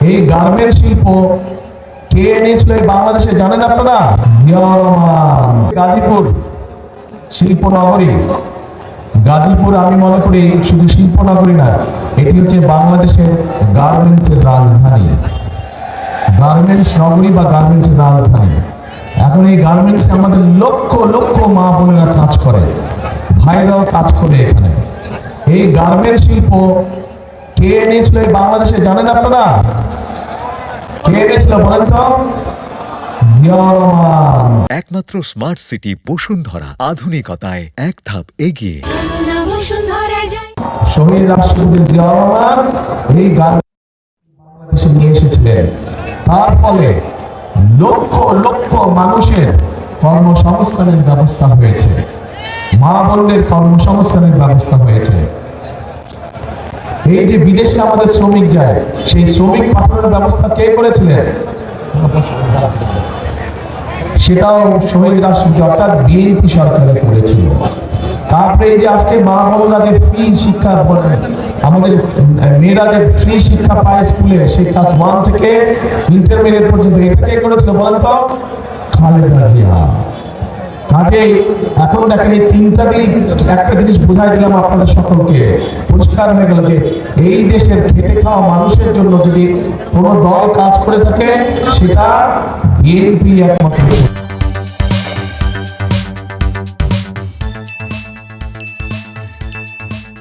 এই গার্মেন্ট শিল্প কে এনেছিল এই বাংলাদেশে জানেন আপনারা? জিয়াউর রহমান। গাজীপুর শিল্প নগরী। গাজীপুর আমি মনে করি শুধু শিল্প নগরী না, এটি হচ্ছে বাংলাদেশের গার্মেন্টসের রাজধানী। গার্মেন্টস নগরী বা গার্মেন্টসের রাজধানী। এখন এই গার্মেন্টসে আমাদের লক্ষ লক্ষ মা বোনেরা কাজ করে, ভাইরাও কাজ করে এখানে। এই গার্মেন্ট শিল্প কে এনেছিল এই বাংলাদেশে জানেন আপনারা? কে এনেছিল বলেন তো? জিয়াউর রহমান। একমাত্র স্মার্ট সিটি বসুন্ধরা, আধুনিকতায় এক ধাপ এগিয়ে। শহীদ রাষ্ট্রপতি জিয়াউর রহমান এই বাংলাদেশে নিয়ে এসেছিলেন। তার ফলে লক্ষ লক্ষ মানুষের কর্মসংস্থানের ব্যবস্থা হয়েছে, মা বোনদের কর্মসংস্থানের ব্যবস্থা হয়েছে। এই যে বিদেশে আমাদের শ্রমিক যায়, সেই শ্রমিক পাঠানোর ব্যবস্থা কে করেছিলেন? সেটাও শহীদ রাষ্ট্রপতি অর্থাৎ বিএনপি সরকারে করেছিল। তারপরে এই যে আজকে মা বোনরা যে ফ্রি শিক্ষা, আমাদের মেয়েরা যে ফ্রি শিক্ষা পায় স্কুলে, সেই ক্লাস 1 থেকে ইন্টারমিডিয়েট পর্যন্ত, এটা কে করেছিল বলেন তো? খালেদা জিয়া। কাজেই এখন দেখেন এই তিনটা দিক, একটা জিনিস বোঝাই দিলাম আপনাদের সকলকে, পরিষ্কার হয়ে গেল যে এই দেশের খেটে খাওয়া মানুষের জন্য যদি কোনো দল কাজ করে থাকে, সেটা বিএনপি